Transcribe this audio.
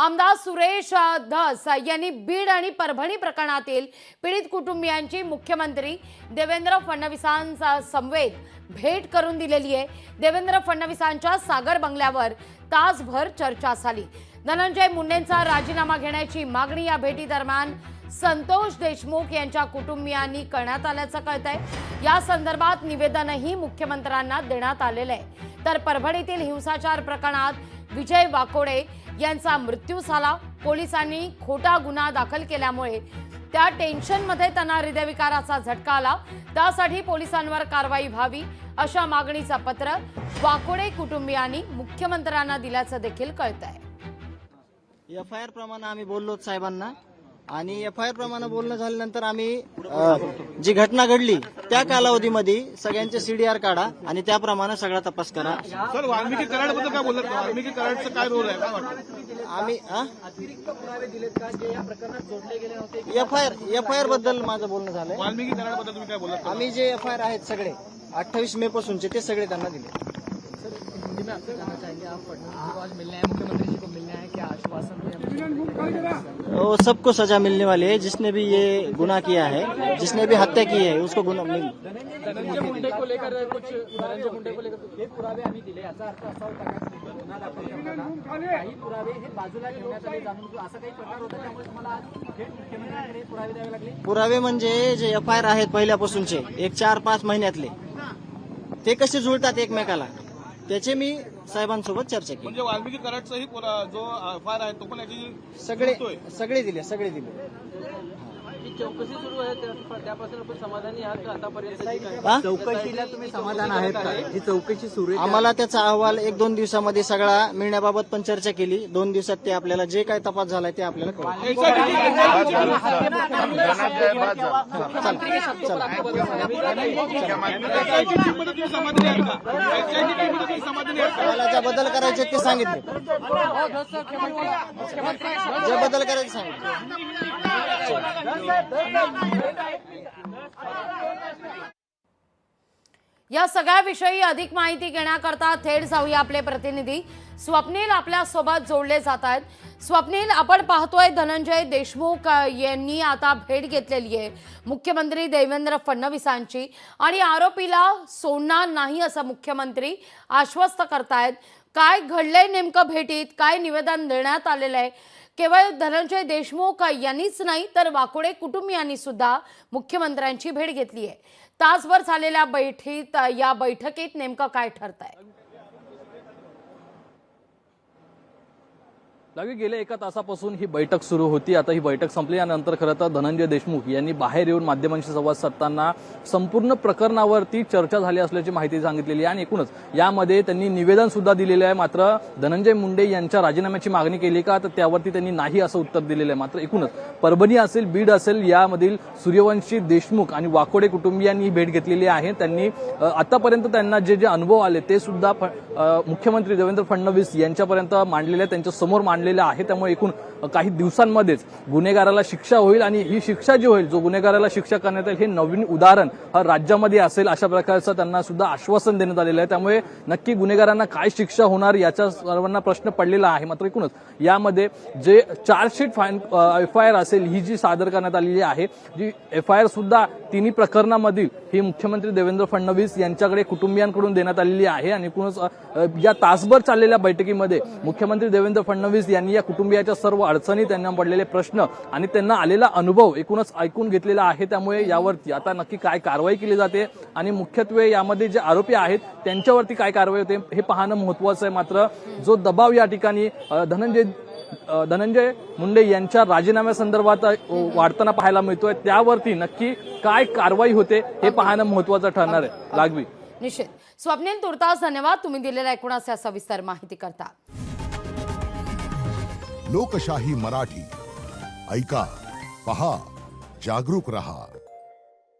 आमदार सुरेश धस यांनी बीड आणि परभणी प्रकरणातील पीडित कुटुंबियांची मुख्यमंत्री देवेंद्र फडणवीसांचा समवेत भेट करून दिलेली आहे। देवेंद्र फडणवीसांच्या सागर बंगल्यावर तासभर चर्चा झाली। धनंजय मुंडेंचा राजीनामा घेण्याची मागणी या भेटी दरम्यान संतोष देशमुख यांच्या कुटुंबियांनी करण्यात आल्याचं कळतंय। या संदर्भात निवेदनही मुख्यमंत्र्यांना देण्यात आलेलं आहे। तर परभणीतील हिंसाचार प्रकरणात विजय वाकोडे यांचा मृत्यू झाला। पोलिसांनी खोटा गुन्हा दाखल केल्यामुळे त्या टेन्शनमध्ये त्यांना हृदयविकाराचा झटका आला। त्यासाठी पोलिसांवर कारवाई व्हावी अशा मागणीचं पत्र वाकोडे कुटुंबियांनी मुख्यमंत्र्यांना दिल्याचं देखील कळतंय। एफआयआर प्रमाणे आम्ही बोललो साहेबांना आणि एफआयआर प्रमाणे बोलणं झाल्यानंतर आम्ही जी घटना घडली त्या कालावधीमध्ये सगळ्यांचे सीडीआर काढा आणि त्याप्रमाणे सगळा तपास करा। सर वाल्मिकी कराडबद्दल काय बोलत? वाल्मिकी कराडचं काय रोल आहे, काय वाटतं? आम्ही एफआयआर बद्दल माझं बोलणं झालंय। वाल्मिकी कराडबद्दल तुम्ही काय बोलत? आम्ही जे एफआयआर आहेत सगळे 28 मे पासूनचे ते सगळे त्यांना दिले। वो सबको सजा मिलने वाली है। जिसने भी ये गुनाह किया है, जिसने भी हत्या की है, उसको गुनाह धनंजय मुंडे को लेकर कुछ धनंजय मुंडे को लेकर हे पुरावे आम्ही दिले। याचा अर्थ असा होता का गुन्हा दाखल करताना काही पुरावे हे बाजूला ठेवण्यात आले जाणून असा काही प्रकार होता, त्यामुळे तुम्हाला आज थेट मुख्यमंत्र्यांकडे पुरावे द्यावे लागले? पुरावे म्हणजे जे एफआयआर आहेत पहिल्यापासूनचे एक 4-5 महिन्यातले ते कसे जुळतात एकमेकाला, त्याचे मी साहेबांसोबत चर्चा केली। म्हणजे वाल्मिकी कराडचाही जो एफआयआर आहे तो पण याची सगळे दिले। चौकशी सुरू आहे त्यापासून आपण समाधानी आहात का आतापर्यंत? चौकशीला तुम्ही समाधान आहेत का? जी चौकशी सुरू आहे आम्हाला त्याचा अहवाल 1-2 दिवसामध्ये सगळा मिळण्याबाबत पण चर्चा केली। 2 दिवसात ते आपल्याला जे काय तपास झालाय ते आपल्याला कळेल। मला ज्या बदल करायचे ते सांगितले, जे बदल करायचे सांगितले। या सगळ्याविषयी अधिक माहिती घेण्याकरता थेट जाऊया आपले प्रतिनिधी स्वप्नील आपल्या सोबत जोडले जात आहेत। स्वप्नील, आपण पाहतोय धनंजय देशमुख यांनी आता भेट घेतलेली आहे मुख्यमंत्री देवेंद्र फडणवीसांची आणि आरोपीला सोडणार नाही असं मुख्यमंत्री आश्वस्त करतायत। काय घडलंय नेमकं भेटीत? काय निवेदन देण्यात आलेलं आहे? केवळ धनंजय देशमुख यांनीच नाही तर वाकोडे कुटुंबियांनी सुद्धा मुख्यमंत्र्यांची भेट घेतली आहे। तासभर झालेल्या या बैठकीत नेमकं काय ठरतंय? गेल्या एका तासापासून ही बैठक सुरू होती। आता ही बैठक संपल्यानंतर खरं तर धनंजय देशमुख यांनी बाहेर येऊन माध्यमांशी संवाद साधताना संपूर्ण प्रकरणावरती चर्चा झाली असल्याची माहिती सांगितलेली आहे आणि एकूणच यामध्ये त्यांनी निवेदन सुद्धा दिलेलं आहे। मात्र धनंजय मुंडे यांच्या राजीनाम्याची मागणी केली का, तर त्यावरती त्यांनी नाही असं उत्तर दिलेलं आहे। मात्र एकूणच परभणी असेल, बीड असेल, यामधील सूर्यवंशी देशमुख आणि वाकोडे कुटुंबियांनी ही भेट घेतलेली आहे। त्यांनी आतापर्यंत त्यांना जे अनुभव आले ते सुद्धा मुख्यमंत्री देवेंद्र फडणवीस यांच्यापर्यंत मांडलेले, त्यांच्या समोर मांडलेले आहे। त्यामुळे एकूण काही दिवसांमध्येच गुन्हेगाराला शिक्षा होईल आणि ही शिक्षा जी होईल, जो गुन्हेगाराला शिक्षा करण्यात येईल, हे नवीन उदाहरण राज्यामध्ये असेल अशा प्रकारचं त्यांना सुद्धा आश्वासन देण्यात आलेलं आहे। त्यामुळे नक्की गुन्हेगारांना काय शिक्षा होणार याचा सर्वांना प्रश्न पडलेला आहे। मात्र एकूणच यामध्ये जे चार्जशीट एफआयआर असेल ही जी सादर करण्यात आलेली आहे, जी एफआयआर सुद्धा तिन्ही प्रकरणामधील ही मुख्यमंत्री देवेंद्र फडणवीस यांच्याकडे कुटुंबियांकडून देण्यात आलेली आहे। आणि एकूणच या तासभर चाललेल्या बैठकीमध्ये मुख्यमंत्री देवेंद्र फडणवीस यांनी या कुटुंबियाच्या सर्व अडचणी, त्यांना पडलेले प्रश्न आणि त्यांना आलेला अनुभव एकूणच ऐकून घेतलेला आहे। त्यामुळे यावरती आता नक्की काय कारवाई केली जाते आणि मुख्यत्वे यामध्ये जे आरोपी आहेत त्यांच्यावरती काय कारवाई होते हे पाहणं महत्त्वाचं आहे। मात्र जो दबाव या ठिकाणी धनंजय मुंडे यांच्या राजीनाम्यासंदर्भात वाढताना पाहायला मिळतोय, त्यावरती नक्की काय कारवाई होते हे पाहणं महत्त्वाचं ठरणार आहे। लागवी निश्चित। स्वप्नील, तुर्तास धन्यवाद तुम्ही दिलेल्या एकूणच या सविस्तर माहिती करता। लोकशाही मराठी ऐका, पहा, जागरूक रहा।